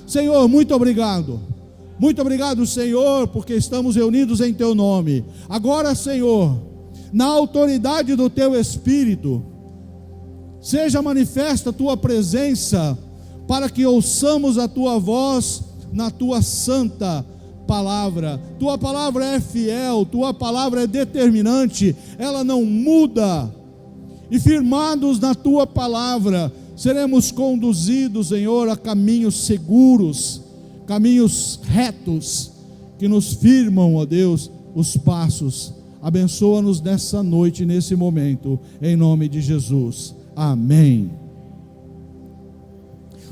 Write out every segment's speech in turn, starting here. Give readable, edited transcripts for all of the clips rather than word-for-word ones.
Senhor, muito obrigado. Muito obrigado, Senhor, porque estamos reunidos em Teu nome. Agora, Senhor, na autoridade do Teu Espírito, seja manifesta a Tua presença, para que ouçamos a Tua voz na Tua santa palavra. Tua palavra é fiel, Tua palavra é determinante, ela não muda. E firmados na Tua palavra, seremos conduzidos, Senhor, a caminhos seguros, caminhos retos, que nos firmam, ó Deus, os passos. Abençoa-nos nessa noite, nesse momento, em nome de Jesus. Amém.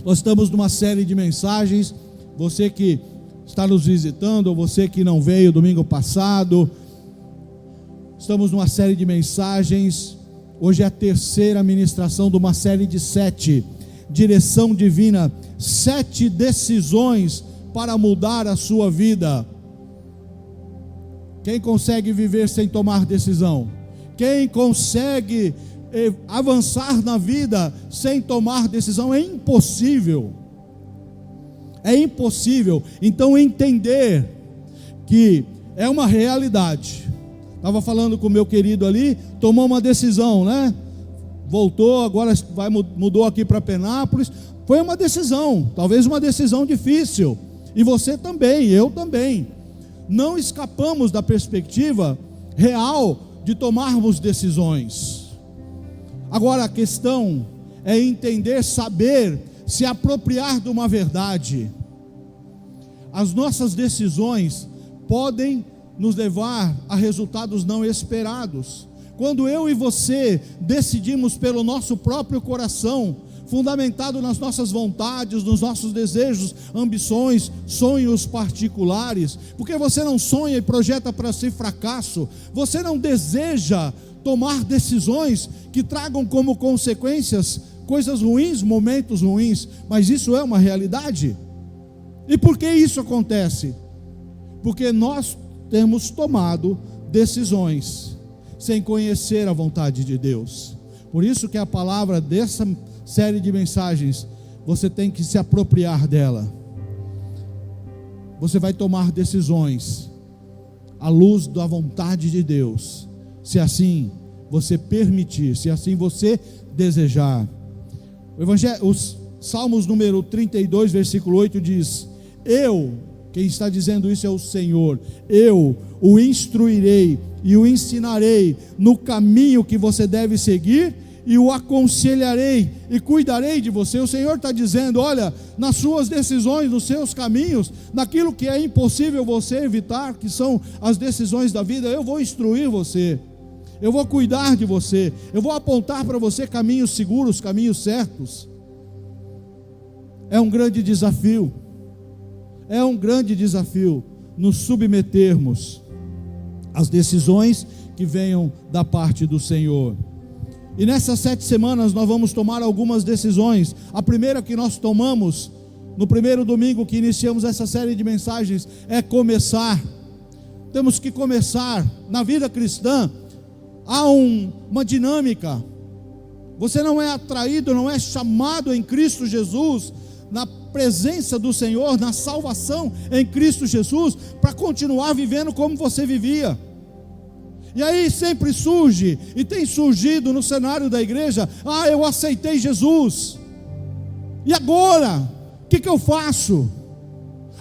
Nós estamos numa série de mensagens. Você que está nos visitando, ou você que não veio domingo passado, estamos numa série de mensagens. Hoje é a terceira ministração de uma série de 7, direção divina, 7 decisões para mudar a sua vida. Quem consegue viver sem tomar decisão? Quem consegue avançar na vida sem tomar decisão? É impossível. É impossível. Então entender que é uma realidade. Estava falando com o meu querido ali, tomou uma decisão, né? Voltou, agora mudou aqui para Penápolis. Foi uma decisão, talvez uma decisão difícil. E você também, eu também. Não escapamos da perspectiva real de tomarmos decisões. Agora a questão é entender, saber, se apropriar de uma verdade. As nossas decisões podem nos levar a resultados não esperados. Quando eu e você decidimos pelo nosso próprio coração, fundamentado nas nossas vontades, nos nossos desejos, ambições, sonhos particulares, porque você não sonha e projeta para si fracasso, você não deseja tomar decisões que tragam como consequências coisas ruins, momentos ruins, mas isso é uma realidade. E por que isso acontece? Porque nós temos tomado decisões sem conhecer a vontade de Deus. Por isso que a palavra dessa série de mensagens, você tem que se apropriar dela. Você vai tomar decisões à luz da vontade de Deus, se assim você permitir, se assim você desejar. Os Salmos número 32, versículo 8 diz: quem está dizendo isso é o Senhor, eu o instruirei e o ensinarei no caminho que você deve seguir, e o aconselharei e cuidarei de você. O Senhor está dizendo: olha, nas suas decisões, nos seus caminhos, naquilo que é impossível você evitar, que são as decisões da vida, eu vou instruir você, eu vou cuidar de você, eu vou apontar para você caminhos seguros, caminhos certos. É um grande desafio. É um grande desafio nos submetermos às decisões que venham da parte do Senhor. E nessas 7 semanas nós vamos tomar algumas decisões. A primeira que nós tomamos, no primeiro domingo que iniciamos essa série de mensagens, é começar. Temos que começar. Na vida cristã há uma dinâmica. Você não é atraído, não é chamado em Cristo Jesus, na presença do Senhor, na salvação em Cristo Jesus, para continuar vivendo como você vivia. E aí sempre surge, e tem surgido no cenário da igreja: eu aceitei Jesus, e agora? O que eu faço?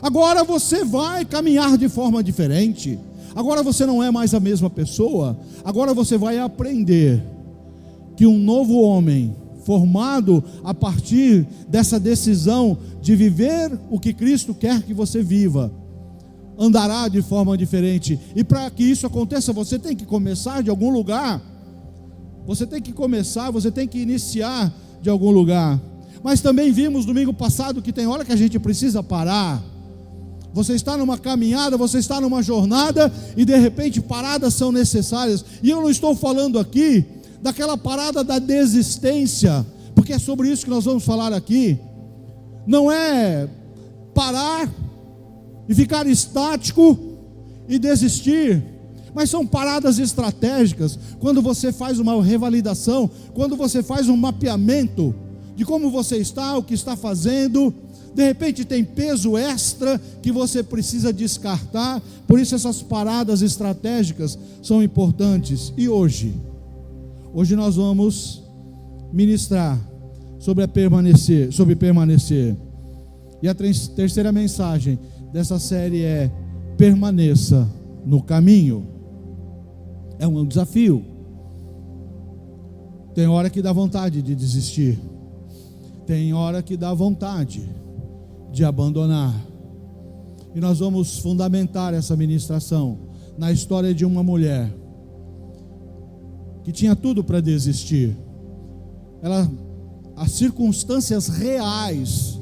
Agora você vai caminhar de forma diferente, agora você não é mais a mesma pessoa, agora você vai aprender que um novo homem, formado a partir dessa decisão de viver o que Cristo quer que você viva, andará de forma diferente. E para que isso aconteça, você tem que começar de algum lugar. Você tem que começar, você tem que iniciar de algum lugar. Mas também vimos domingo passado que tem hora que a gente precisa parar. Você está numa caminhada, você está numa jornada, e de repente paradas são necessárias. E eu não estou falando aqui daquela parada da desistência, porque é sobre isso que nós vamos falar aqui. Não é parar e ficar estático e desistir, mas são paradas estratégicas. Quando você faz uma revalidação, quando você faz um mapeamento de como você está, o que está fazendo, De repente tem peso extra que você precisa descartar. Por isso essas paradas estratégicas são importantes. E hoje nós vamos ministrar sobre permanecer. E a terceira mensagem dessa série é: permaneça no caminho. É um desafio. Tem hora que dá vontade de desistir. Tem hora que dá vontade de abandonar. E nós vamos fundamentar essa ministração na história de uma mulher que tinha tudo para desistir. As circunstâncias reais,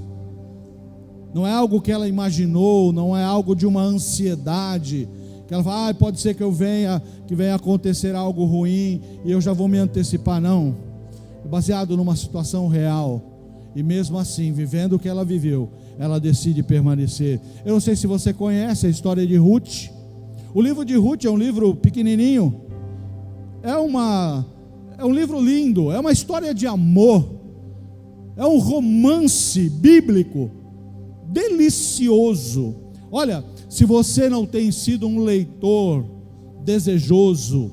não é algo que ela imaginou, não é algo de uma ansiedade, que ela fala, pode ser que venha acontecer algo ruim e eu já vou me antecipar. Não, é baseado numa situação real. E mesmo assim, vivendo o que ela viveu, ela decide permanecer. Eu não sei se você conhece a história de Ruth. O livro de Ruth é um livro pequenininho, é um livro lindo, é uma história de amor, é um romance bíblico delicioso. Olha, se você não tem sido um leitor desejoso,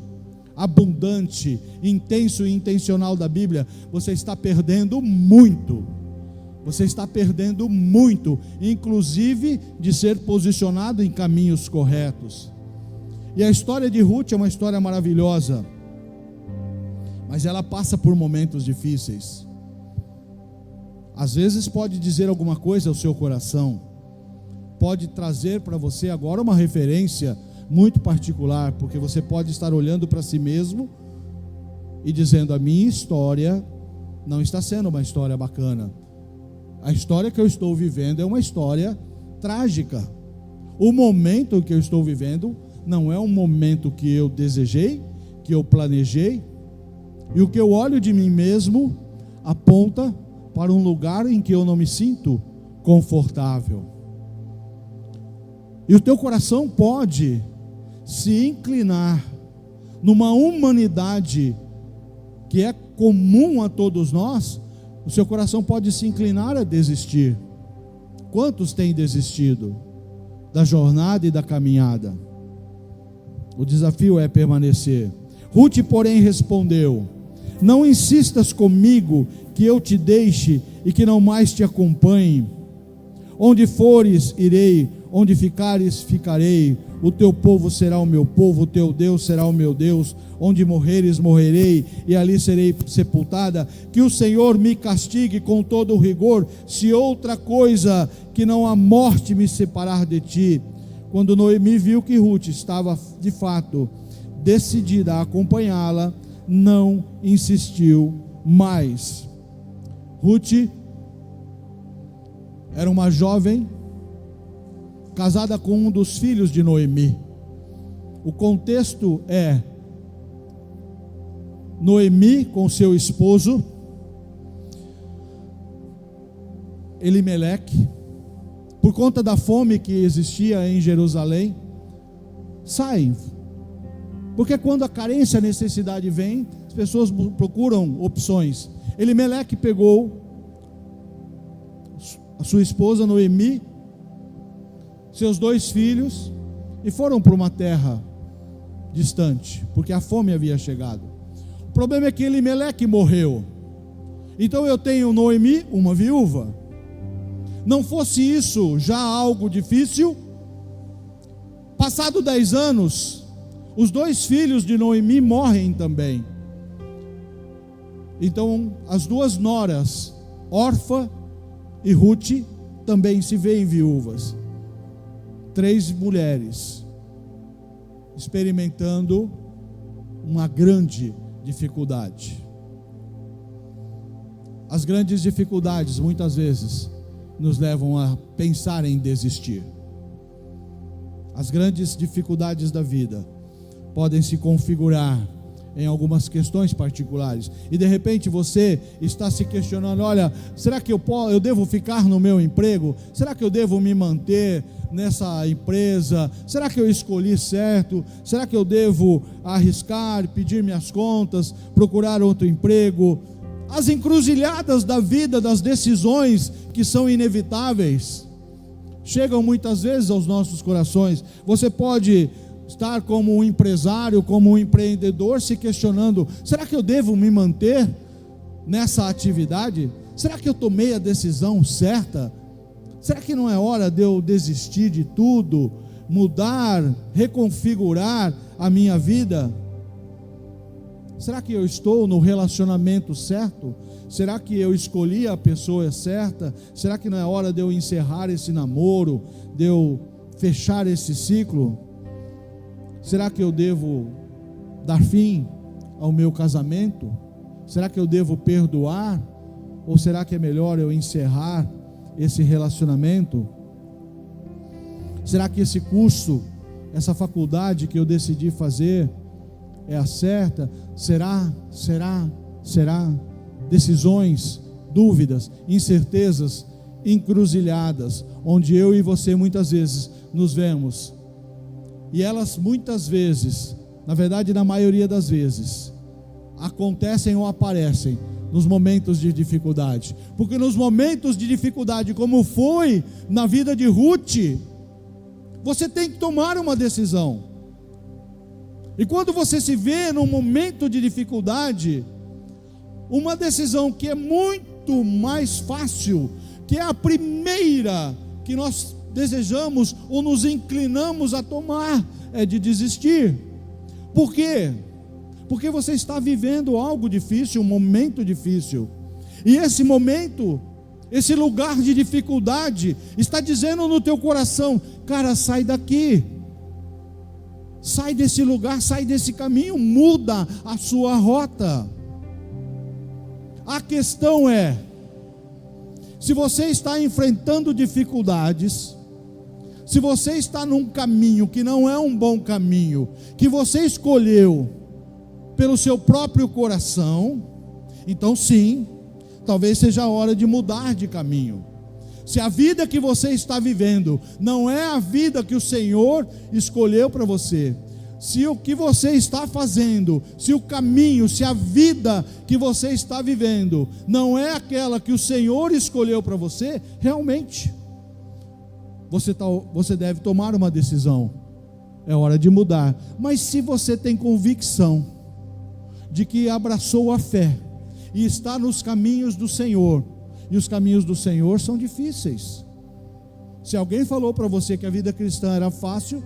abundante, intenso e intencional da Bíblia, você está perdendo muito. Você está perdendo muito, inclusive de ser posicionado em caminhos corretos. E a história de Ruth é uma história maravilhosa, mas ela passa por momentos difíceis. Às vezes pode dizer alguma coisa ao seu coração, pode trazer para você agora uma referência muito particular, porque você pode estar olhando para si mesmo e dizendo: a minha história não está sendo uma história bacana. A história que eu estou vivendo é uma história trágica. O momento que eu estou vivendo não é um momento que eu desejei, que eu planejei, e o que eu olho de mim mesmo aponta para um lugar em que eu não me sinto confortável. E o teu coração pode se inclinar numa humanidade que é comum a todos nós. O seu coração pode se inclinar a desistir. Quantos têm desistido da jornada e da caminhada? O desafio é permanecer. Ruth, porém, respondeu: não insistas comigo que eu te deixe e que não mais te acompanhe. Onde fores, irei, onde ficares, ficarei. O teu povo será o meu povo, o teu Deus será o meu Deus. Onde morreres, morrerei, e ali serei sepultada. Que o Senhor me castigue com todo o rigor, se outra coisa que não a morte me separar de ti. Quando Noemi viu que Ruth estava de fato decidida a acompanhá-la, não insistiu mais. Ruth era uma jovem casada com um dos filhos de Noemi. O contexto é Noemi com seu esposo Elimeleque, por conta da fome que existia em Jerusalém, saem. Porque quando a carência, a necessidade vem, as pessoas procuram opções. Elimeleque pegou a sua esposa Noemi, seus 2 filhos, e foram para uma terra distante, porque a fome havia chegado. O problema é que Elimeleque morreu. Então eu tenho Noemi, uma viúva. Não fosse isso já algo difícil? Passado 10 anos, os 2 filhos de Noemi morrem também. Então as 2 noras, Orfa e Ruth, também se veem viúvas. 3 mulheres experimentando uma grande dificuldade. As grandes dificuldades muitas vezes nos levam a pensar em desistir. As grandes dificuldades da vida podem se configurar em algumas questões particulares, e de repente você está se questionando: olha, será que eu devo ficar no meu emprego? Será que eu devo me manter nessa empresa? Será que eu escolhi certo? Será que eu devo arriscar, pedir minhas contas, procurar outro emprego? as encruzilhadas da vida, das decisões que são inevitáveis, chegam muitas vezes aos nossos corações. Você pode estar como um empresário, como um empreendedor, se questionando: será que eu devo me manter nessa atividade? Será que eu tomei a decisão certa? Será que não é hora de eu desistir de tudo, mudar, reconfigurar a minha vida? Será que eu estou no relacionamento certo? Será que eu escolhi a pessoa certa? Será que não é hora de eu encerrar esse namoro, de eu fechar esse ciclo? Será que eu devo dar fim ao meu casamento? Será que eu devo perdoar? Ou será que é melhor eu encerrar esse relacionamento? Será que esse curso, essa faculdade que eu decidi fazer é a certa? Será? Decisões, dúvidas, incertezas, encruzilhadas, onde eu e você muitas vezes nos vemos. E elas muitas vezes, na verdade na maioria das vezes, acontecem ou aparecem nos momentos de dificuldade. Porque nos momentos de dificuldade, como foi na vida de Ruth, você tem que tomar uma decisão. E quando você se vê num momento de dificuldade, uma decisão que é muito mais fácil, que é a primeira que nós desejamos ou nos inclinamos a tomar, é de desistir. Por quê? Porque você está vivendo algo difícil, um momento difícil, e esse momento, esse lugar de dificuldade, está dizendo no teu coração: cara, sai daqui, sai desse lugar, sai desse caminho, muda a sua rota. A questão é, se você está enfrentando dificuldades, se você está num caminho que não é um bom caminho, que você escolheu pelo seu próprio coração, então sim, talvez seja a hora de mudar de caminho. Se a vida que você está vivendo não é a vida que o Senhor escolheu para você, se o que você está fazendo, se o caminho, se a vida que você está vivendo não é aquela que o Senhor escolheu para você, realmente você deve tomar uma decisão. É hora de mudar. Mas se você tem convicção de que abraçou a fé e está nos caminhos do Senhor, e os caminhos do Senhor são difíceis. Se alguém falou para você que a vida cristã era fácil,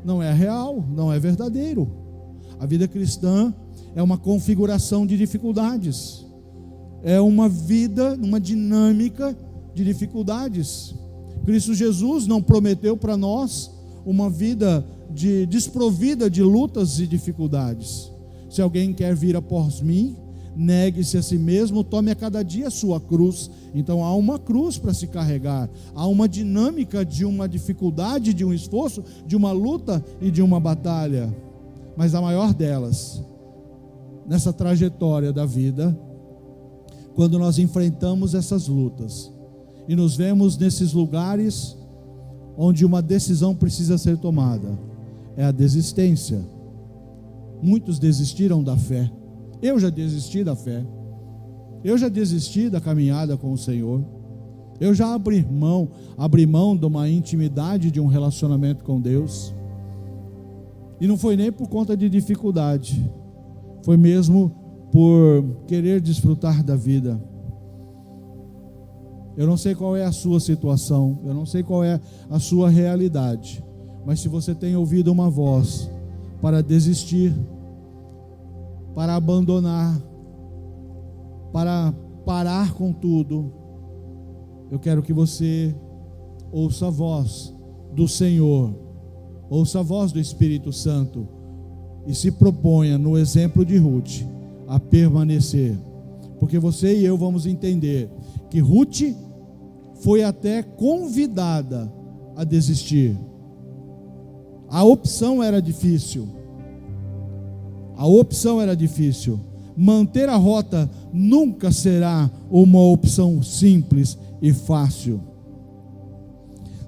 não é real, não é verdadeiro. A vida cristã é uma configuração de dificuldades, é uma vida, uma dinâmica de dificuldades. Cristo Jesus não prometeu para nós uma vida desprovida de lutas e dificuldades. Se alguém quer vir após mim, negue-se a si mesmo, tome a cada dia a sua cruz. Então há uma cruz para se carregar, há uma dinâmica de uma dificuldade, de um esforço, de uma luta e de uma batalha. Mas a maior delas, nessa trajetória da vida, quando nós enfrentamos essas lutas e nos vemos nesses lugares onde uma decisão precisa ser tomada, é a desistência. Muitos desistiram da fé. Eu já desisti da fé. Eu já desisti da caminhada com o Senhor. Eu já abri mão de uma intimidade, de um relacionamento com Deus. E não foi nem por conta de dificuldade, foi mesmo por querer desfrutar da vida. Eu não sei qual é a sua situação, eu não sei qual é a sua realidade, mas se você tem ouvido uma voz para desistir, para abandonar, para parar com tudo, eu quero que você ouça a voz do Senhor, ouça a voz do Espírito Santo e se proponha, no exemplo de Ruth, a permanecer, porque você e eu vamos entender que Ruth foi até convidada a desistir. A opção era difícil. Manter a rota nunca será uma opção simples e fácil.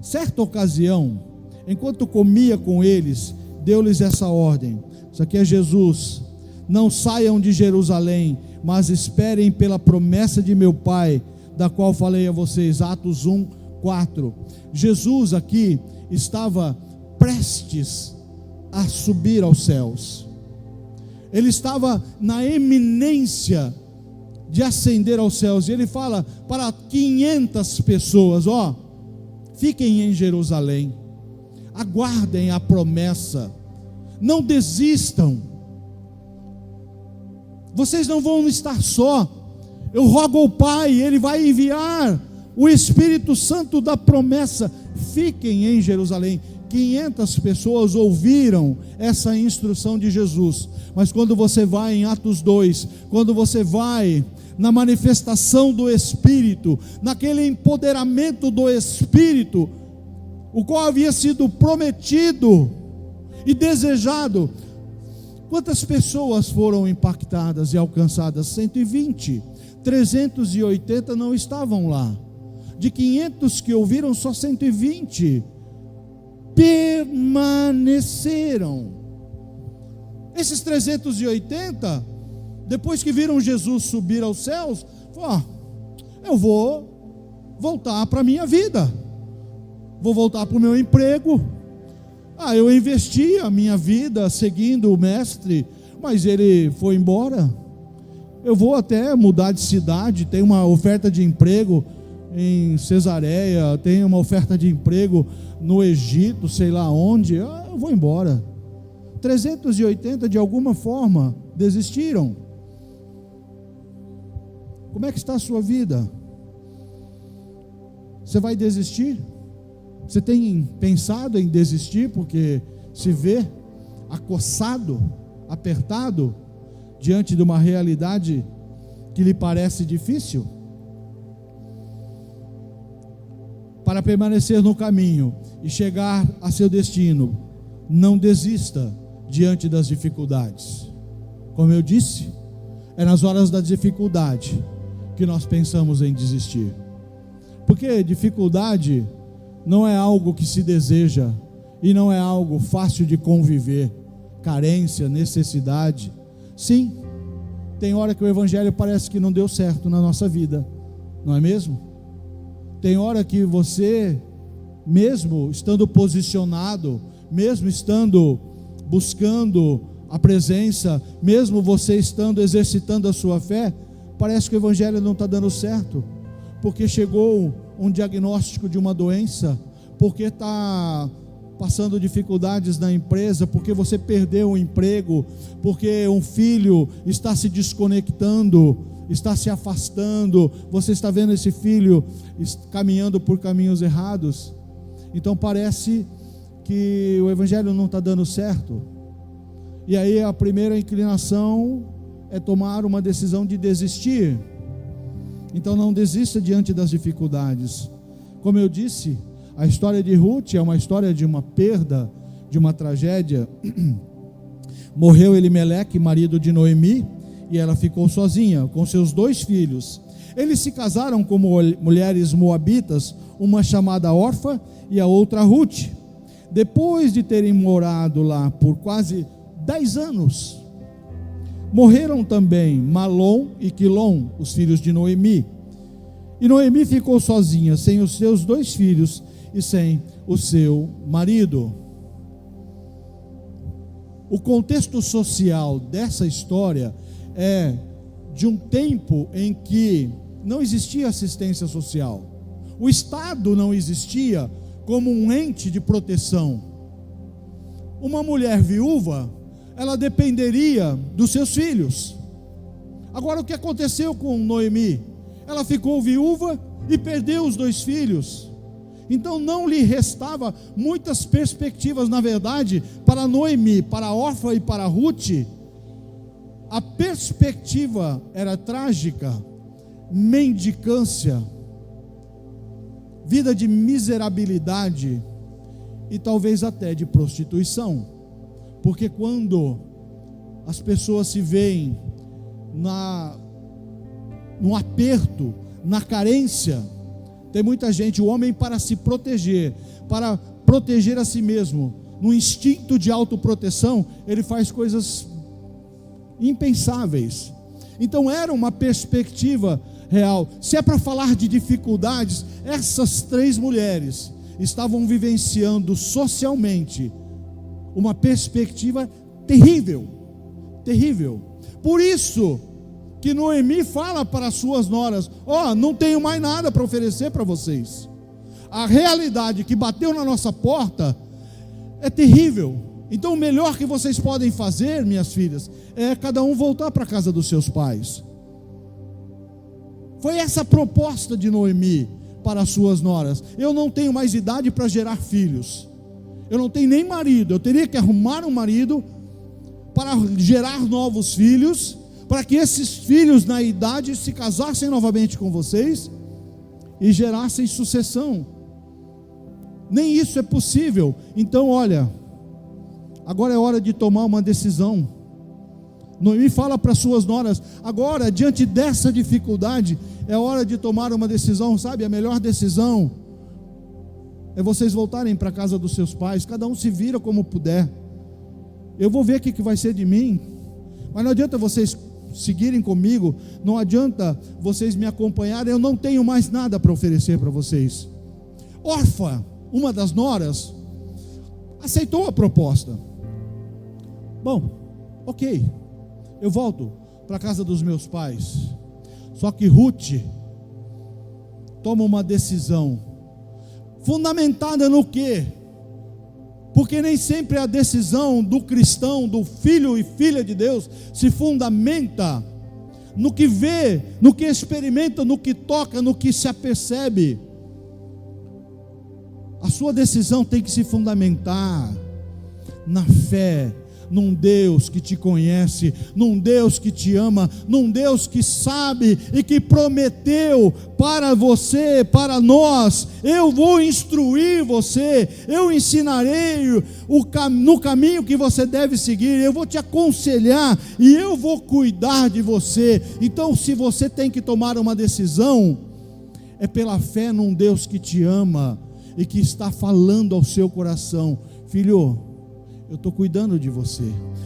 Certa ocasião, enquanto comia com eles, deu-lhes essa ordem. Isso aqui é Jesus: não saiam de Jerusalém, mas esperem pela promessa de meu Pai, da qual falei a vocês. Atos 1:4. Jesus aqui estava prestes a subir aos céus. Ele estava na eminência de ascender aos céus. E ele fala para 500 pessoas: ó, fiquem em Jerusalém, aguardem a promessa, não desistam, vocês não vão estar só. Eu rogo ao Pai, Ele vai enviar o Espírito Santo da promessa. Fiquem em Jerusalém. 500 pessoas ouviram essa instrução de Jesus. Mas quando você vai em Atos 2, quando você vai na manifestação do Espírito, naquele empoderamento do Espírito, o qual havia sido prometido e desejado, quantas pessoas foram impactadas e alcançadas? 120. 380 não estavam lá. De 500 que ouviram, só 120 permaneceram. Esses 380, depois que viram Jesus subir aos céus, falaram: eu vou voltar para a minha vida, vou voltar para o meu emprego. Eu investi a minha vida seguindo o mestre, mas ele foi embora. Eu vou até mudar de cidade, tem uma oferta de emprego em Cesareia, tem uma oferta de emprego no Egito, sei lá onde, eu vou embora. 380 de alguma forma desistiram. Como é que está a sua vida? Você vai desistir? Você tem pensado em desistir porque se vê acossado, apertado, diante de uma realidade que lhe parece difícil? Para permanecer no caminho e chegar a seu destino, não desista diante das dificuldades. Como eu disse, é nas horas da dificuldade que nós pensamos em desistir. Porque dificuldade não é algo que se deseja e não é algo fácil de conviver. Carência, necessidade. Sim, tem hora que o evangelho parece que não deu certo na nossa vida, não é mesmo? Tem hora que você, mesmo estando posicionado, mesmo estando buscando a presença, mesmo você estando exercitando a sua fé, parece que o evangelho não está dando certo, porque chegou um diagnóstico de uma doença, porque está passando dificuldades na empresa, porque você perdeu o emprego, porque um filho está se desconectando, está se afastando, você está vendo esse filho caminhando por caminhos errados. Então parece que o evangelho não está dando certo, e aí a primeira inclinação é tomar uma decisão de desistir. Então não desista diante das dificuldades. Como eu disse, a história de Ruth é uma história de uma perda, de uma tragédia. Morreu Elimeleque, marido de Noemi, e ela ficou sozinha com seus 2 filhos. Eles se casaram com mulheres moabitas, uma chamada Orfa e a outra Ruth. Depois de terem morado lá por quase 10 anos, morreram também Malom e Quilom, os filhos de Noemi. E Noemi ficou sozinha, sem os seus 2 filhos e sem o seu marido. O contexto social dessa história é de um tempo em que não existia assistência social. O Estado não existia como um ente de proteção. Uma mulher viúva, ela dependeria dos seus filhos. Agora, o que aconteceu com Noemi? Ela ficou viúva e perdeu os 2 filhos. Então não lhe restava muitas perspectivas, na verdade, para Noemi, para Orfa e para Ruth. A perspectiva era trágica: mendicância, vida de miserabilidade e talvez até de prostituição. Porque quando as pessoas se veem no aperto, na carência, tem muita gente, o homem, para se proteger, para proteger a si mesmo, no instinto de autoproteção, ele faz coisas impensáveis. Então era uma perspectiva real. Se é para falar de dificuldades, essas 3 mulheres estavam vivenciando socialmente uma perspectiva terrível, terrível. Por isso que Noemi fala para as suas noras: não tenho mais nada para oferecer para vocês. A realidade que bateu na nossa porta é terrível. Então o melhor que vocês podem fazer, minhas filhas, é cada um voltar para a casa dos seus pais. Foi essa a proposta de Noemi para as suas noras. Eu não tenho mais idade para gerar filhos. Eu não tenho nem marido. Eu teria que arrumar um marido para gerar novos filhos, para que esses filhos na idade se casassem novamente com vocês e gerassem sucessão. Nem isso é possível. Então olha, agora é hora de tomar uma decisão. Noemi fala para suas noras: agora, diante dessa dificuldade, é hora de tomar uma decisão. Sabe, a melhor decisão é vocês voltarem para a casa dos seus pais. Cada um se vira como puder. Eu vou ver o que vai ser de mim. Mas não adianta vocês seguirem comigo, não adianta vocês me acompanharem. Eu não tenho mais nada para oferecer para vocês. Orfa, uma das noras, aceitou a proposta. Bom, ok, eu volto para a casa dos meus pais. Só que Ruth toma uma decisão fundamentada no quê? Porque nem sempre a decisão do cristão, do filho e filha de Deus, se fundamenta no que vê, no que experimenta, no que toca, no que se apercebe. A sua decisão tem que se fundamentar na fé, num Deus que te conhece, num Deus que te ama, num Deus que sabe e que prometeu para você, para nós: eu vou instruir você, eu ensinarei no caminho que você deve seguir, eu vou te aconselhar e eu vou cuidar de você. Então, se você tem que tomar uma decisão, é pela fé num Deus que te ama e que está falando ao seu coração: filho, eu estou cuidando de você.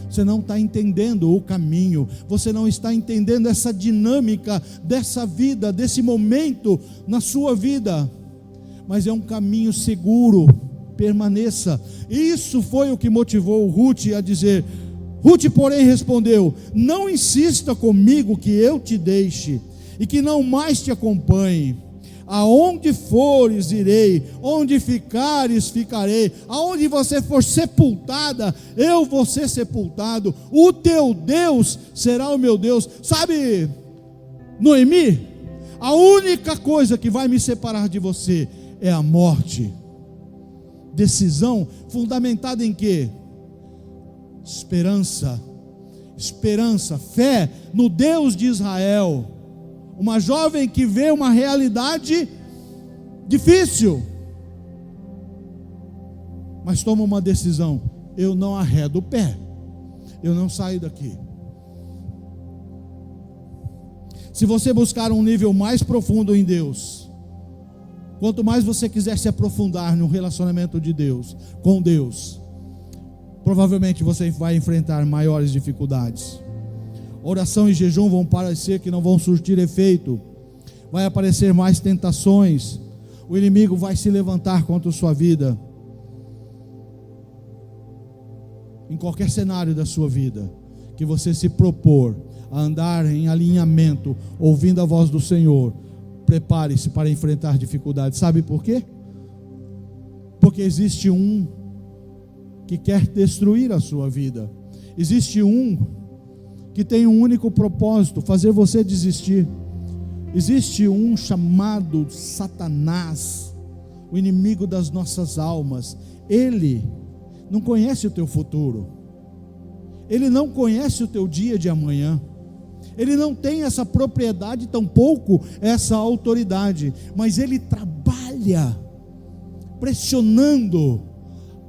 Você não está entendendo o caminho, você não está entendendo essa dinâmica dessa vida, desse momento na sua vida, mas é um caminho seguro, permaneça. Isso foi o que motivou Ruth a dizer. Ruth, porém, respondeu: não insista comigo que eu te deixe e que não mais te acompanhe. Aonde fores, irei, onde ficares, ficarei, aonde você for sepultada, eu vou ser sepultado, o teu Deus será o meu Deus. Sabe, Noemi, a única coisa que vai me separar de você é a morte. Decisão fundamentada em quê? Esperança, fé no Deus de Israel. Uma jovem que vê uma realidade difícil, mas toma uma decisão: eu não arredo o pé, eu não saio daqui. Se você buscar um nível mais profundo em Deus, quanto mais você quiser se aprofundar no relacionamento de Deus, com Deus, provavelmente você vai enfrentar maiores dificuldades. Oração e jejum vão parecer que não vão surtir efeito. Vai aparecer mais tentações. O inimigo vai se levantar contra a sua vida. Em qualquer cenário da sua vida que você se propor a andar em alinhamento, ouvindo a voz do Senhor, prepare-se para enfrentar dificuldades. Sabe por quê? Porque existe um que quer destruir a sua vida. Existe um que tem um único propósito: fazer você desistir. Existe um chamado Satanás, o inimigo das nossas almas. Ele não conhece o teu futuro, ele não conhece o teu dia de amanhã, ele não tem essa propriedade, tampouco essa autoridade, mas ele trabalha pressionando,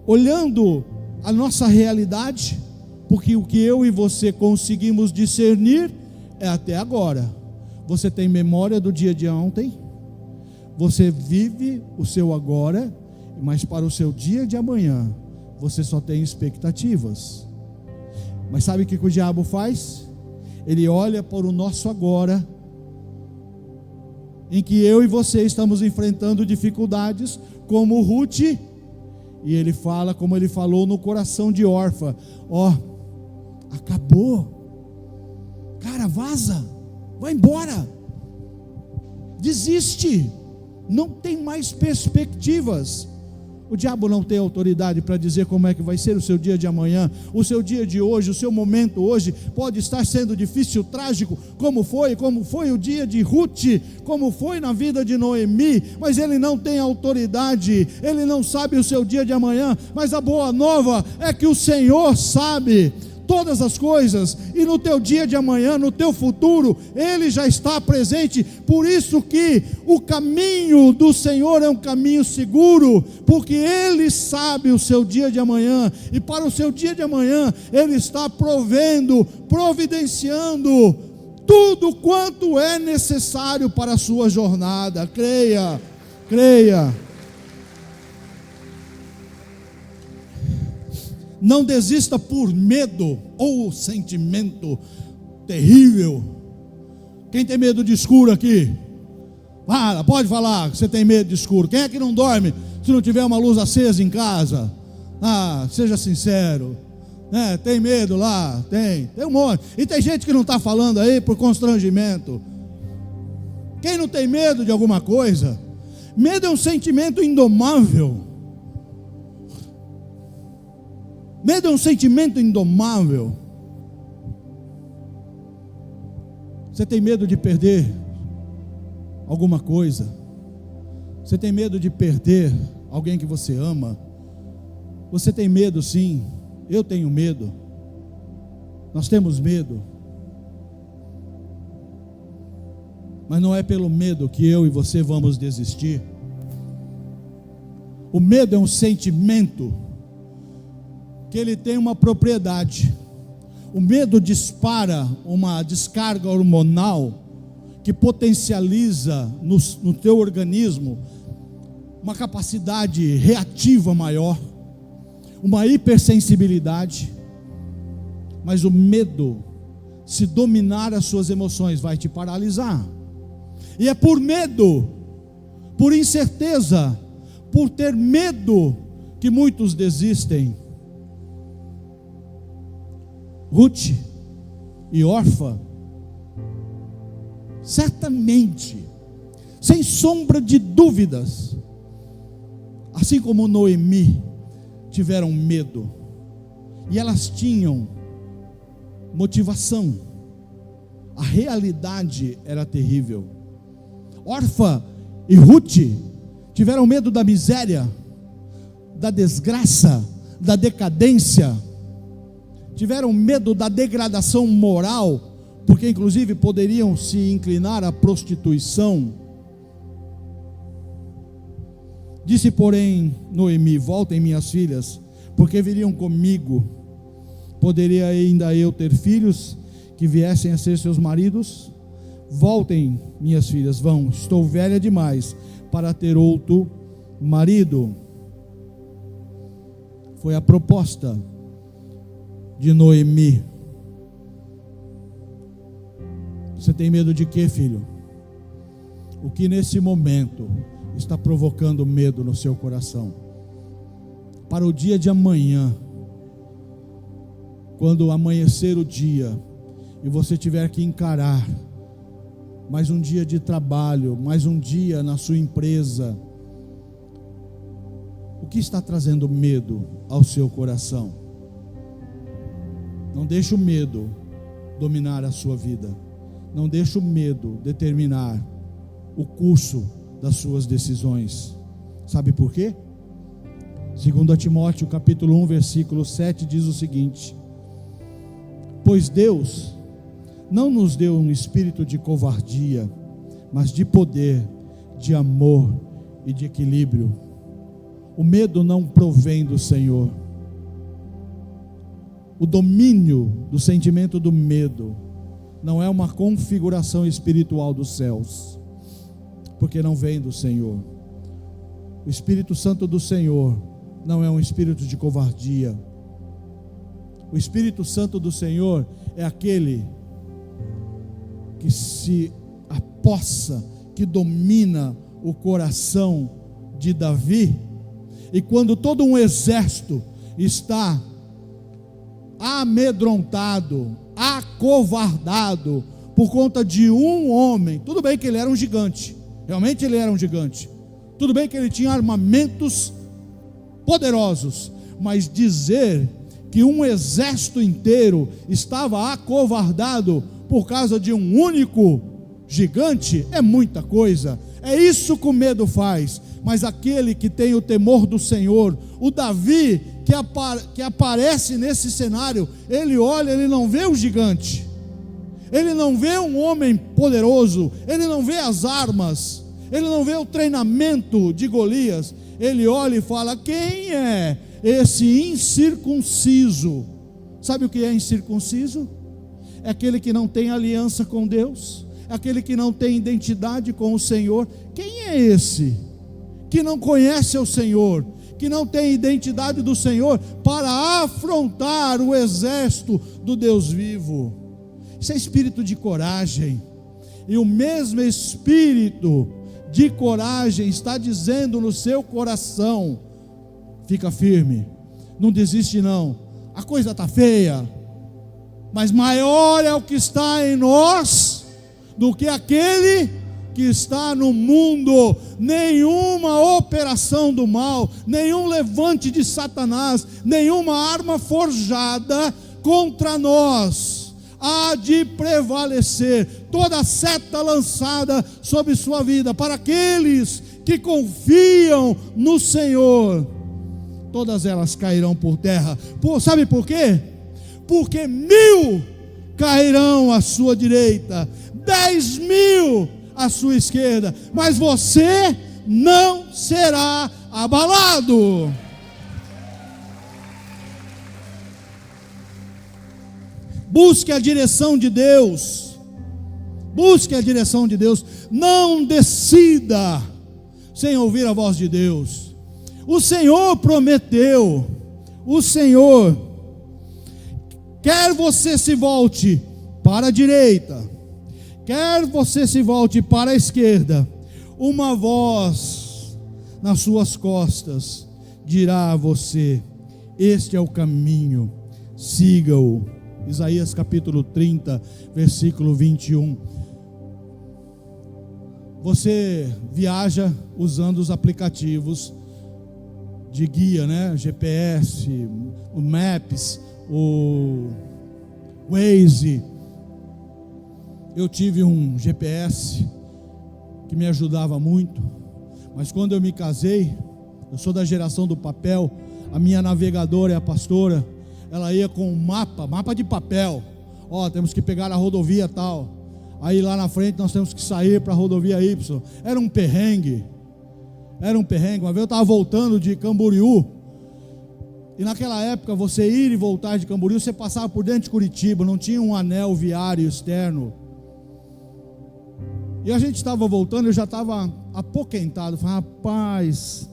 olhando a nossa realidade, porque o que eu e você conseguimos discernir é até agora. Você tem memória do dia de ontem, você vive o seu agora, mas para o seu dia de amanhã, você só tem expectativas. Mas sabe o que o diabo faz? Ele olha para o nosso agora, em que eu e você estamos enfrentando dificuldades, como Ruth, e Ele fala, como Ele falou no coração de Orfa: ó, acabou, cara, vaza, vai embora, desiste, não tem mais perspectivas. O diabo não tem autoridade para dizer como é que vai ser o seu dia de amanhã. O seu dia de hoje, o seu momento hoje pode estar sendo difícil, trágico, como foi o dia de Ruth, como foi na vida de Noemi, mas ele não tem autoridade, ele não sabe o seu dia de amanhã. Mas a boa nova é que o Senhor sabe todas as coisas, e no teu dia de amanhã, no teu futuro, Ele já está presente. Por isso que o caminho do Senhor é um caminho seguro, porque Ele sabe o seu dia de amanhã, e para o seu dia de amanhã, Ele está provendo, providenciando tudo quanto é necessário para a sua jornada. Creia, creia. Não desista por medo ou sentimento terrível. Quem tem medo de escuro aqui? Fala, pode falar que você tem medo de escuro. Quem é que não dorme se não tiver uma luz acesa em casa? Seja sincero, né? Tem medo lá? Tem um monte. E tem gente que não está falando aí por constrangimento. Quem não tem medo de alguma coisa? Medo é um sentimento indomável. Medo é um sentimento indomável. Você tem medo de perder alguma coisa? Você tem medo de perder alguém que você ama? Você tem medo, sim. Eu tenho medo. Nós temos medo. Mas não é pelo medo que eu e você vamos desistir. O medo é um sentimento que ele tem uma propriedade. O medo dispara uma descarga hormonal que potencializa no teu organismo uma capacidade reativa maior, uma hipersensibilidade. Mas o medo, se dominar as suas emoções, vai te paralisar. E é por medo, por incerteza, por ter medo, que muitos desistem. Ruth e Orfa, certamente, sem sombra de dúvidas, assim como Noemi, tiveram medo, e elas tinham motivação. A realidade era terrível. Orfa e Ruth tiveram medo da miséria, da desgraça, da decadência. Tiveram medo da degradação moral, porque inclusive poderiam se inclinar à prostituição. Disse, porém, Noemi: voltem, minhas filhas, porque viriam comigo. Poderia ainda eu ter filhos que viessem a ser seus maridos? Voltem, minhas filhas, vão, estou velha demais para ter outro marido. Foi a proposta de Noemi. Você tem medo de quê, filho? O que nesse momento está provocando medo no seu coração? Para o dia de amanhã, quando amanhecer o dia e você tiver que encarar mais um dia de trabalho, mais um dia na sua empresa, o que está trazendo medo ao seu coração? Não deixe o medo dominar a sua vida. Não deixe o medo determinar o curso das suas decisões. Sabe por quê? 2 Timóteo capítulo 1, versículo 7 diz o seguinte: pois Deus não nos deu um espírito de covardia, mas de poder, de amor e de equilíbrio. O medo não provém do Senhor. O domínio do sentimento do medo não é uma configuração espiritual dos céus, porque não vem do Senhor. O Espírito Santo do Senhor não é um espírito de covardia. O Espírito Santo do Senhor é aquele que se apossa, que domina o coração de Davi. E quando todo um exército está amedrontado, acovardado, por conta de um homem, tudo bem que ele era um gigante, realmente ele era um gigante, tudo bem que ele tinha armamentos poderosos, mas dizer que um exército inteiro estava acovardado por causa de um único gigante é muita coisa. É isso que o medo faz. Mas aquele que tem o temor do Senhor, o Davi que aparece nesse cenário, ele olha, ele não vê o gigante, ele não vê um homem poderoso, ele não vê as armas, ele não vê o treinamento de Golias. Ele olha e fala: quem é esse incircunciso? Sabe o que é incircunciso? É aquele que não tem aliança com Deus, é aquele que não tem identidade com o Senhor. Quem é esse que não conhece o Senhor, que não tem identidade do Senhor para afrontar o exército do Deus vivo? Isso é espírito de coragem. E o mesmo espírito de coragem está dizendo no seu coração: fica firme, não desiste não, a coisa está feia, mas maior é o que está em nós do que aquele que está no mundo. Nenhuma operação do mal, nenhum levante de Satanás, nenhuma arma forjada contra nós há de prevalecer. Toda seta lançada sobre sua vida, para aqueles que confiam no Senhor, todas elas cairão por terra. Sabe por quê? Porque 1000 cairão à sua direita, 10.000 à sua esquerda, mas você não será abalado. Busque a direção de Deus. Busque a direção de Deus. Não decida sem ouvir a voz de Deus. O Senhor prometeu. O Senhor, quer você se volte para a direita, quer você se volte para a esquerda, uma voz nas suas costas dirá a você: este é o caminho, siga-o. Isaías capítulo 30, versículo 21. Você viaja usando os aplicativos de guia, né? GPS, o Maps, o Waze. Eu tive um GPS que me ajudava muito, mas quando eu me casei, eu sou da geração do papel. A minha navegadora é a pastora. Ela ia com um mapa de papel. Temos que pegar a rodovia tal. Aí lá na frente nós temos que sair para a rodovia Y. Era um perrengue. Uma vez eu estava voltando de Camboriú. E naquela época, você ir e voltar de Camboriú, você passava por dentro de Curitiba. Não tinha um anel viário externo. E a gente estava voltando, eu já estava apoquentado. Falei: rapaz,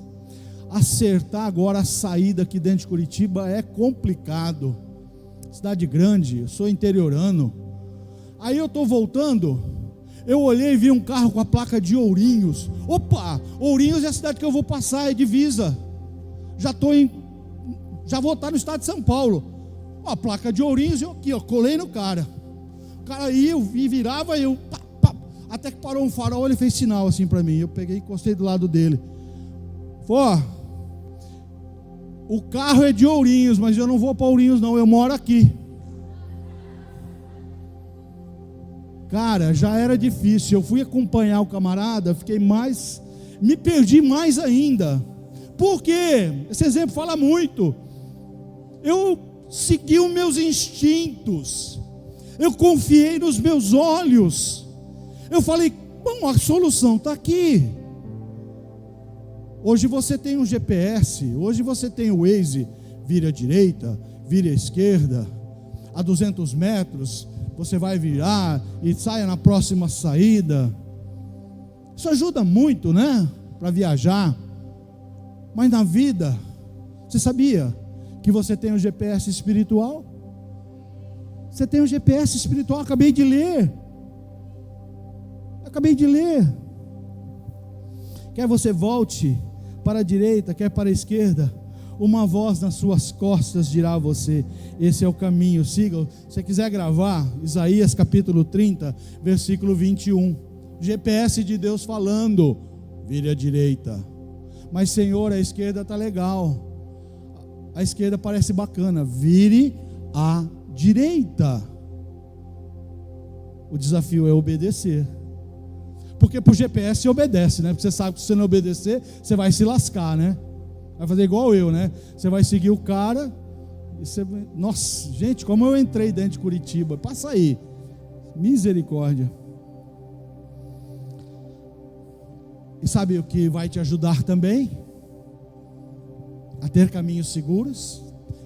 acertar agora a saída aqui dentro de Curitiba é complicado. Cidade grande, eu sou interiorano. Aí eu estou voltando, eu olhei e vi um carro com a placa de Ourinhos. Opa, Ourinhos é a cidade que eu vou passar, é divisa. Já vou estar no estado de São Paulo. A placa de Ourinhos, eu aqui, colei no cara. O cara ia, eu virava, até que parou um farol, ele fez sinal assim para mim. Eu peguei e encostei do lado dele. O carro é de Ourinhos, mas eu não vou para Ourinhos não, eu moro aqui. Cara, já era difícil. Eu fui acompanhar o camarada, me perdi mais ainda. Por quê? Esse exemplo fala muito. Eu segui os meus instintos, eu confiei nos meus olhos. Eu falei: bom, a solução está aqui. Hoje você tem um GPS, hoje você tem o Waze, vira à direita, vira à esquerda, a 200 metros, você vai virar e saia na próxima saída. Isso ajuda muito, né? Para viajar. Mas na vida, você sabia que você tem um GPS espiritual? Você tem um GPS espiritual, acabei de ler. acabei de ler. Quer você volte para a direita, quer para a esquerda, uma voz nas suas costas dirá a você: esse é o caminho, siga. Se você quiser gravar, Isaías capítulo 30, versículo 21, GPS de Deus falando: vire à direita. Mas Senhor, a esquerda está legal, a esquerda parece bacana, vire à direita. O desafio é obedecer, porque para o GPS você obedece, né? Porque você sabe que se você não obedecer, você vai se lascar, né? Vai fazer igual eu, né? Você vai seguir o cara e você... Nossa, gente, como eu entrei dentro de Curitiba. Passa aí. Misericórdia. E sabe o que vai te ajudar também? A ter caminhos seguros,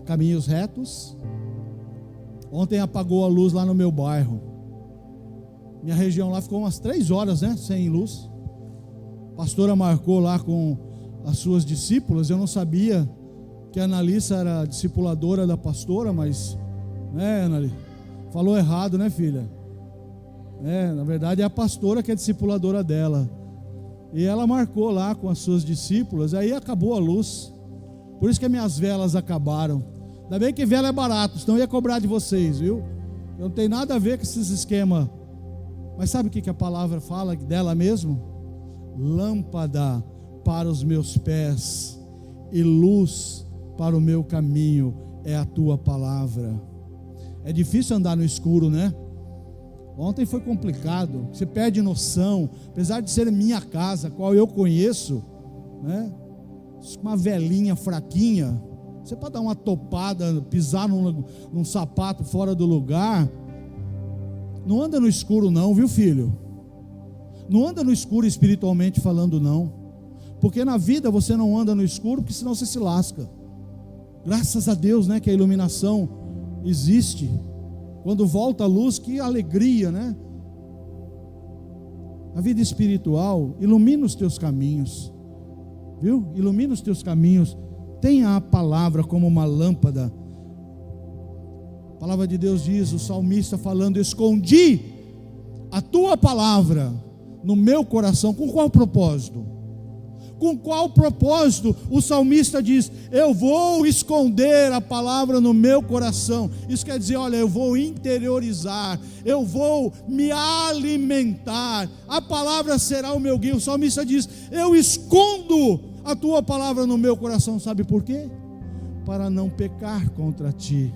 caminhos retos. Ontem apagou a luz lá no meu bairro. Minha região lá ficou umas 3 horas, né? Sem luz. A pastora marcou lá com as suas discípulas. Eu não sabia que a Analissa era discipuladora da pastora, mas, né, Anali? Falou errado, né, filha? Na verdade é a pastora que é discipuladora dela. E ela marcou lá com as suas discípulas. Aí acabou a luz. Por isso que as minhas velas acabaram. Ainda bem que vela é barato, senão eu ia cobrar de vocês, viu? Eu não tenho nada a ver com esses esquemas. Mas sabe o que a palavra fala dela mesmo? Lâmpada para os meus pés e luz para o meu caminho é a tua palavra. É difícil andar no escuro, né? Ontem foi complicado, você perde noção, apesar de ser minha casa, qual eu conheço, né? Uma velinha fraquinha, você pode dar uma topada, pisar num sapato fora do lugar. Não anda no escuro não, viu, filho? Não anda no escuro espiritualmente falando não, porque na vida você não anda no escuro, porque senão você se lasca. Graças a Deus, né, que a iluminação existe. Quando volta a luz, que alegria, né? A vida espiritual ilumina os teus caminhos, viu? Ilumina os teus caminhos. Tenha a palavra como uma lâmpada. A palavra de Deus diz, o salmista falando: escondi a tua palavra no meu coração. Com qual propósito? Com qual propósito? O salmista diz: eu vou esconder a palavra no meu coração. Isso quer dizer, olha, eu vou interiorizar, eu vou me alimentar, a palavra será o meu guia. O salmista diz: eu escondo a tua palavra no meu coração. Sabe por quê? Para não pecar contra ti.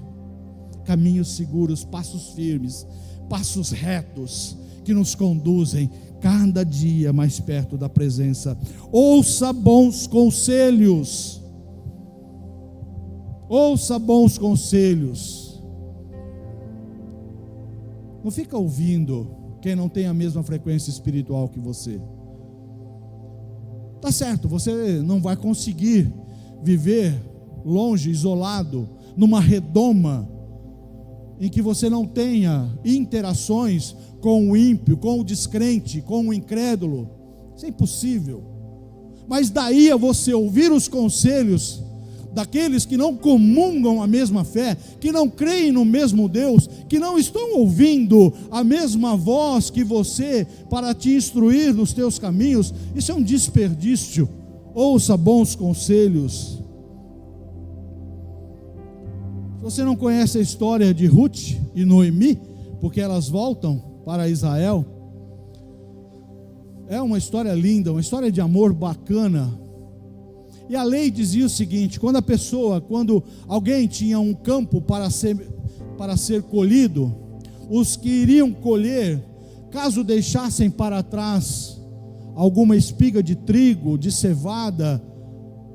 Caminhos seguros, passos firmes, passos retos, que nos conduzem cada dia mais perto da presença. Ouça bons conselhos. Ouça bons conselhos. Não fica ouvindo quem não tem a mesma frequência espiritual que você. Tá certo, você não vai conseguir viver longe, isolado, numa redoma em que você não tenha interações com o ímpio, com o descrente, com o incrédulo. Isso é impossível. Mas daí a você ouvir os conselhos daqueles que não comungam a mesma fé, que não creem no mesmo Deus, que não estão ouvindo a mesma voz que você para te instruir nos teus caminhos, isso é um desperdício. Ouça bons conselhos. Se você não conhece a história de Ruth e Noemi, porque elas voltam para Israel, é uma história linda, uma história de amor bacana. E a lei dizia o seguinte: quando alguém tinha um campo para ser colhido, os que iriam colher, caso deixassem para trás alguma espiga de trigo, de cevada,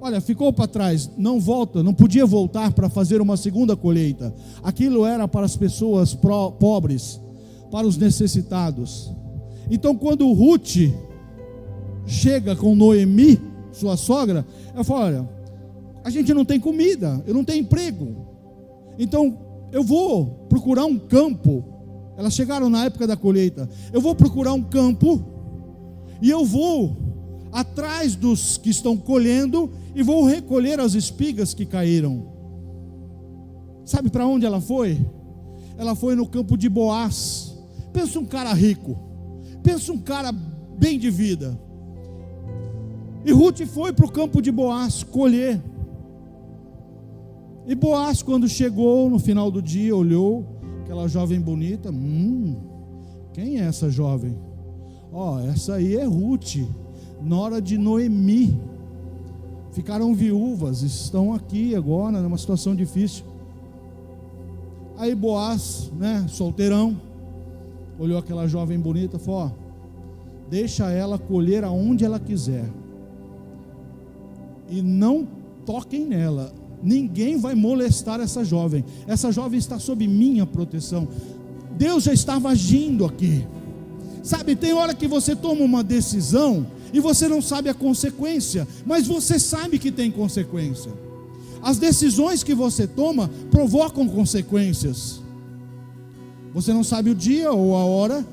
olha, ficou para trás, não volta, não podia voltar para fazer uma segunda colheita. Aquilo era para as pessoas pobres, para os necessitados. Então quando Ruth chega com Noemi, sua sogra, ela fala: olha, a gente não tem comida, eu não tenho emprego, então eu vou procurar um campo. Elas chegaram na época da colheita. Eu vou procurar um campo e eu vou atrás dos que estão colhendo e vou recolher as espigas que caíram. Sabe para onde ela foi? Ela foi no campo de Boaz. Pensa um cara rico, pensa um cara bem de vida. E Ruth foi para o campo de Boaz colher. E Boaz, quando chegou no final do dia, olhou aquela jovem bonita. Quem é essa jovem? Essa aí é Ruth, nora de Noemi. Ficaram viúvas, estão aqui agora numa situação difícil. Aí Boaz, solteirão, olhou aquela jovem bonita e falou: deixa ela colher aonde ela quiser, e não toquem nela, ninguém vai molestar essa jovem está sob minha proteção. Deus já estava agindo aqui. Sabe, tem hora que você toma uma decisão e você não sabe a consequência, mas você sabe que tem consequência. As decisões que você toma provocam consequências. Você não sabe o dia ou a hora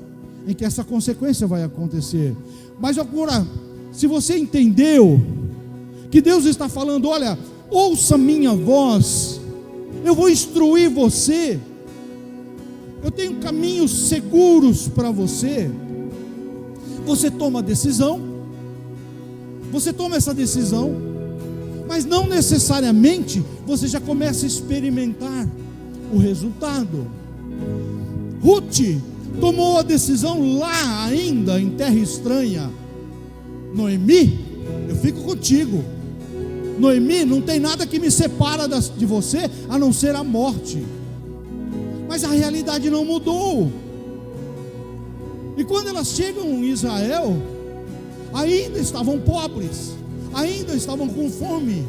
em que essa consequência vai acontecer. Mas agora, se você entendeu que Deus está falando: olha, ouça minha voz, eu vou instruir você, eu tenho caminhos seguros para você. Você toma a decisão, você toma essa decisão, mas não necessariamente você já começa a experimentar o resultado. Ruth tomou a decisão lá ainda em terra estranha. Noemi, eu fico contigo. Noemi, não tem nada que me separa de você a não ser a morte. Mas a realidade não mudou. E quando elas chegam em Israel, ainda estavam pobres, ainda estavam com fome.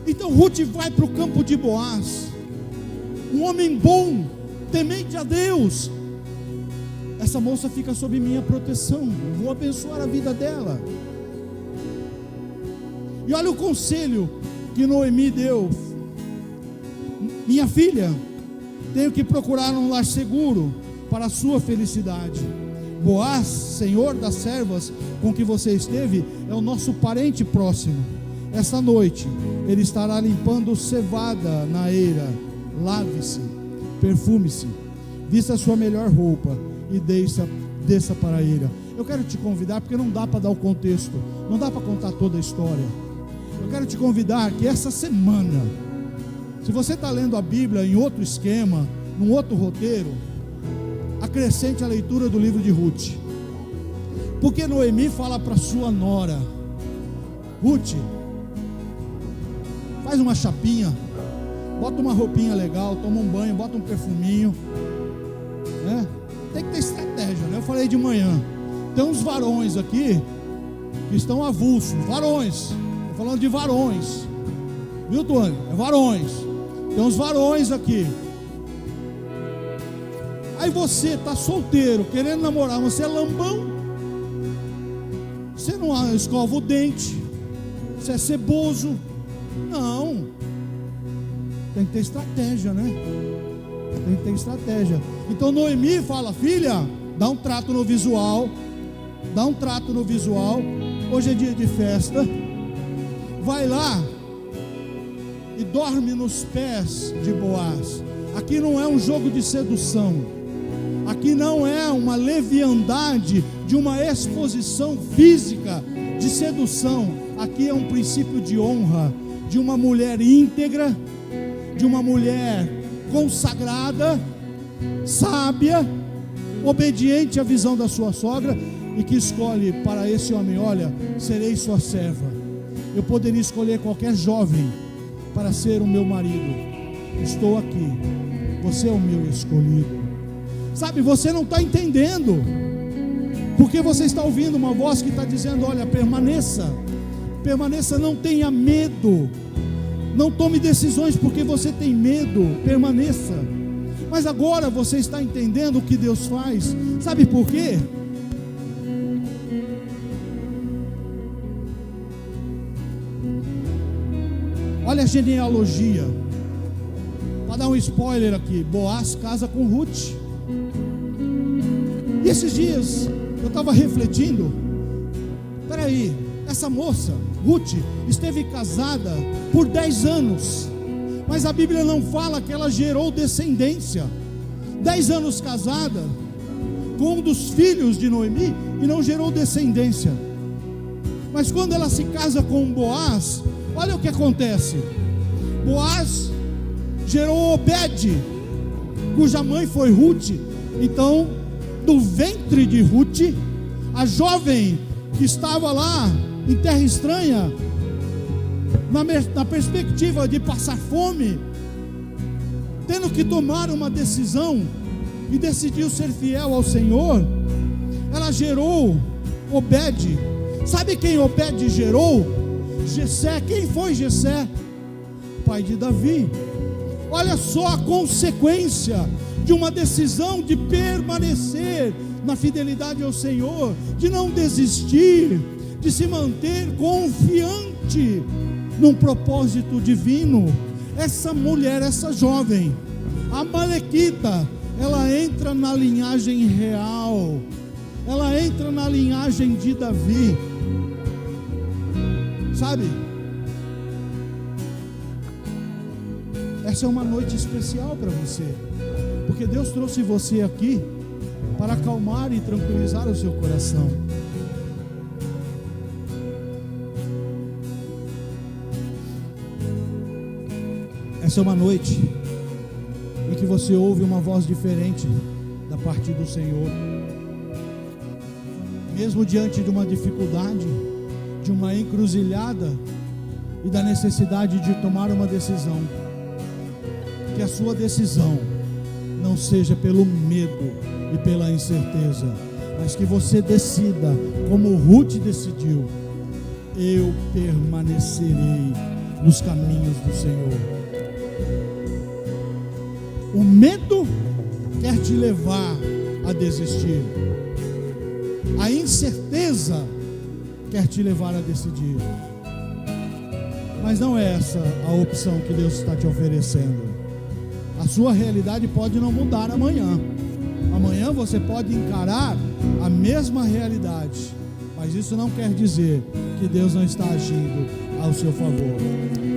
Então Ruth vai para o campo de Boaz, um homem bom, temente a Deus. Essa moça fica sob minha proteção, eu vou abençoar a vida dela. E olha o conselho que Noemi deu: minha filha, tenho que procurar um lar seguro para a sua felicidade. Boaz, senhor das servas com que você esteve, é o nosso parente próximo. Esta noite ele estará limpando cevada na eira. Lave-se, perfume-se, vista a sua melhor roupa e desça para a eira. Eu quero te convidar, porque não dá para dar o contexto, não dá para contar toda a história. Eu quero te convidar que essa semana, se você está lendo a Bíblia em outro esquema, num outro roteiro, acrescente a leitura do livro de Ruth. Porque Noemi fala para sua nora: Ruth, faz uma chapinha, bota uma roupinha legal, toma um banho, bota um perfuminho, Tem que ter estratégia, Eu falei de manhã, tem uns varões aqui que estão avulsos, varões, estou falando de varões, viu, Tony? É varões, tem uns varões aqui. Aí você está solteiro, querendo namorar, você é lambão, você não escova o dente, você é ceboso. Não, tem que ter estratégia, Tem que ter estratégia. Então Noemi fala: filha, dá um trato no visual, hoje é dia de festa, vai lá e dorme nos pés de Boaz. Aqui não é um jogo de sedução, aqui não é uma leviandade de uma exposição física de sedução, aqui é um princípio de honra, de uma mulher íntegra, de uma mulher consagrada, sábia, obediente à visão da sua sogra, e que escolhe para esse homem: olha, serei sua serva. Eu poderia escolher qualquer jovem para ser o meu marido, estou aqui, você é o meu escolhido. Sabe, você não está entendendo, porque você está ouvindo uma voz que está dizendo: olha, permaneça, não tenha medo, não tome decisões porque você tem medo, permaneça. Mas agora você está entendendo o que Deus faz, sabe por quê? Olha a genealogia, para dar um spoiler aqui: Boaz casa com Ruth. E esses dias eu estava refletindo: peraí, essa moça, Ruth, esteve casada por 10 anos, mas a Bíblia não fala que ela gerou descendência. 10 anos casada, com um dos filhos de Noemi e não gerou descendência. Mas quando ela se casa com Boaz, olha o que acontece. Boaz gerou Obed, cuja mãe foi Ruth. Então, do ventre de Ruth, a jovem que estava lá em terra estranha, na perspectiva de passar fome, tendo que tomar uma decisão, e decidiu ser fiel ao Senhor, ela gerou Obed. Sabe quem Obed gerou? Jessé. Quem foi Jessé? Pai de Davi. Olha só a consequência de uma decisão de permanecer na fidelidade ao Senhor, de não desistir, de se manter confiante num propósito divino. Essa mulher, essa jovem, a Amalequita, ela entra na linhagem real, ela entra na linhagem de Davi. Sabe? Essa é uma noite especial para você, porque Deus trouxe você aqui para acalmar e tranquilizar o seu coração. Essa é uma noite em que você ouve uma voz diferente da parte do Senhor. Mesmo diante de uma dificuldade, de uma encruzilhada e da necessidade de tomar uma decisão, que a sua decisão não seja pelo medo e pela incerteza, mas que você decida, como Ruth decidiu: eu permanecerei nos caminhos do Senhor. O medo quer te levar a desistir, a incerteza quer te levar a decidir, mas não é essa a opção que Deus está te oferecendo. A sua realidade pode não mudar amanhã. Amanhã você pode encarar a mesma realidade, mas isso não quer dizer que Deus não está agindo ao seu favor.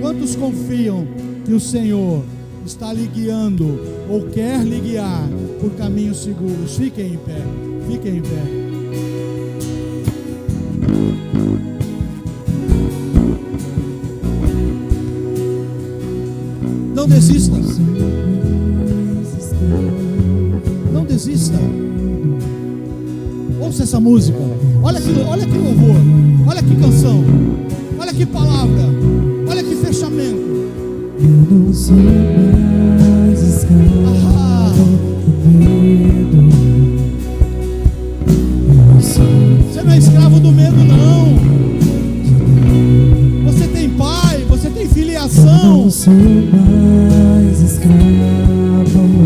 Quantos confiam que o Senhor está lhe guiando ou quer lhe guiar por caminhos seguros? Fiquem em pé, fiquem em pé. Não desista. Não desista. Ouça essa música. Olha que louvor. Olha que canção. Olha que palavra. Olha que fechamento. Eu não sou mais escravo do medo. Você não é escravo do medo, não. Você tem pai, você tem filiação. Eu não sou mais escravo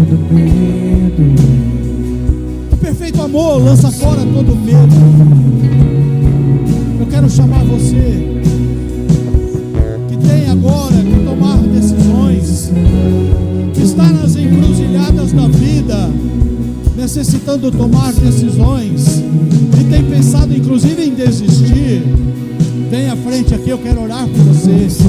do medo. O perfeito amor lança fora todo medo. Eu quero chamar você que tem agora que tomar decisões, que está nas encruzilhadas da vida, necessitando tomar decisões, e tem pensado inclusive em desistir. Vem à frente aqui, eu quero orar por você. Se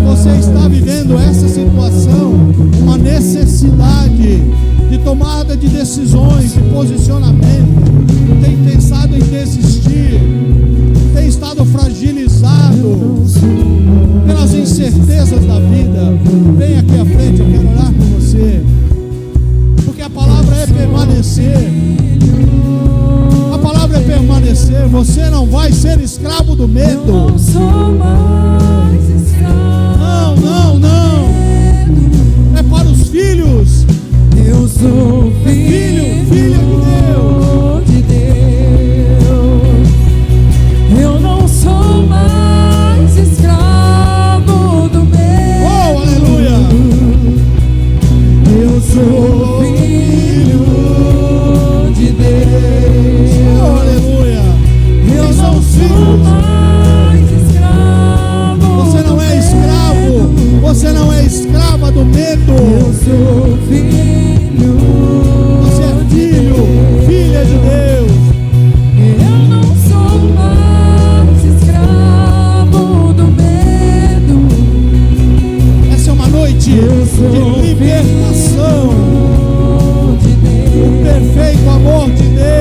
você está vivendo essa situação, uma necessidade de tomada de decisões, de posicionamento, tem pensado em desistir, tem estado fragilizado pelas incertezas da vida, vem aqui à frente, eu quero orar por você, porque a palavra é permanecer. A palavra é permanecer. Você não vai ser escravo do medo. Eu não sou mais escravo. Não, não, não. É para os filhos. Eu sou Filho, filha de Deus. Eu não sou mais escravo do medo. Oh, aleluia. Eu sou filho de Deus. Oh, aleluia. Eu Quem são não os sou filhos? mais escravo. Você não é escravo. Você não é escrava do medo. Eu sou filho. Você é filho, filha de Deus. Eu não sou mais escravo do medo. Essa é uma noite Eu sou de libertação. de Deus. O perfeito amor de Deus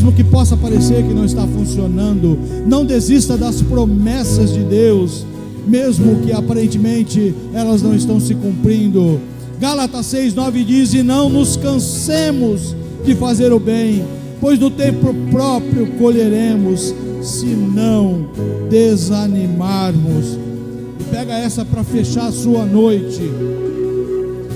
mesmo que possa parecer que não está funcionando, não desista das promessas de Deus, mesmo que aparentemente elas não estão se cumprindo. Gálatas 6:9 diz: e não nos cansemos de fazer o bem, pois no tempo próprio colheremos, se não desanimarmos. Pega essa para fechar a sua noite.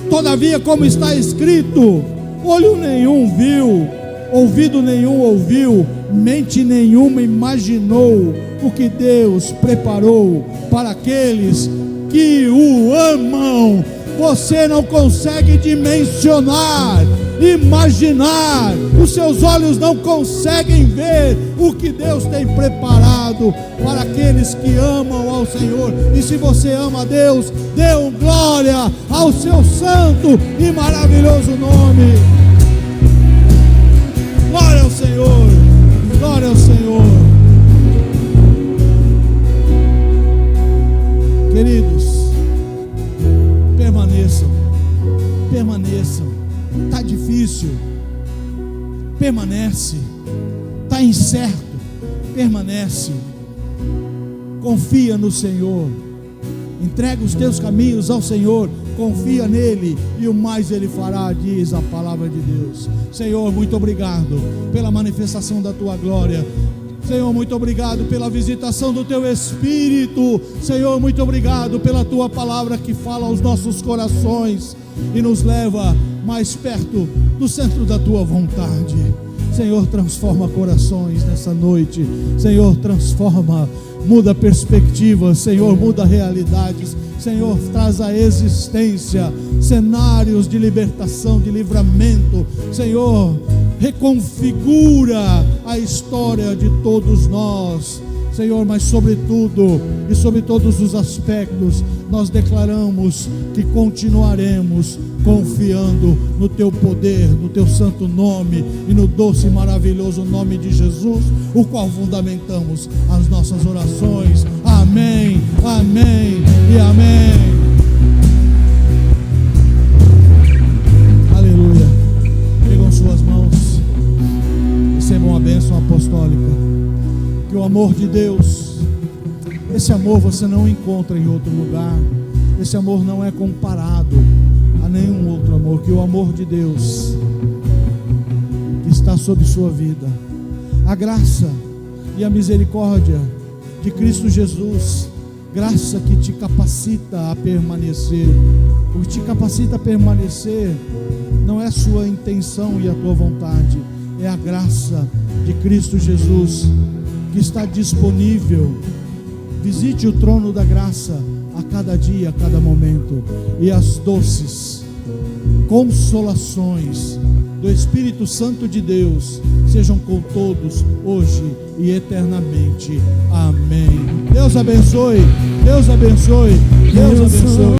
Todavia, como está escrito, olho nenhum viu, ouvido nenhum ouviu, mente nenhuma imaginou o que Deus preparou para aqueles que o amam. Você não consegue dimensionar, imaginar, os seus olhos não conseguem ver o que Deus tem preparado para aqueles que amam ao Senhor. E se você ama a Deus, dê glória ao seu santo e maravilhoso nome. Glória ao Senhor, glória ao Senhor. Queridos, permaneçam. Está difícil, permanece. Está incerto, permanece. Confia no Senhor. Entrega os teus caminhos ao Senhor. Confia nele e o mais ele fará, diz a palavra de Deus. Senhor, muito obrigado pela manifestação da tua glória. Senhor, muito obrigado pela visitação do teu Espírito. Senhor, muito obrigado pela tua palavra que fala aos nossos corações e nos leva mais perto do centro da tua vontade. Senhor, transforma corações nessa noite. Senhor, transforma, muda perspectivas. Senhor, muda realidades. Senhor, traz à existência cenários de libertação, de livramento. Senhor, reconfigura a história de todos nós. Senhor, mas sobretudo e sobre todos os aspectos, nós declaramos que continuaremos confiando no teu poder, no teu santo nome e no doce e maravilhoso nome de Jesus, o qual fundamentamos as nossas orações. Amém, amém e amém. Aleluia. Pegam suas mãos, recebam a bênção apostólica. Que o amor de Deus, esse amor você não encontra em outro lugar, esse amor não é comparado a nenhum outro amor. Que o amor de Deus que está sobre sua vida, a graça e a misericórdia de Cristo Jesus, graça que te capacita a permanecer. O que te capacita a permanecer não é a sua intenção e a tua vontade, é a graça de Cristo Jesus que está disponível. Visite o trono da graça a cada dia, a cada momento, e as doces consolações do Espírito Santo de Deus sejam com todos hoje e eternamente. Amém. Deus abençoe, Deus abençoe, Deus abençoe.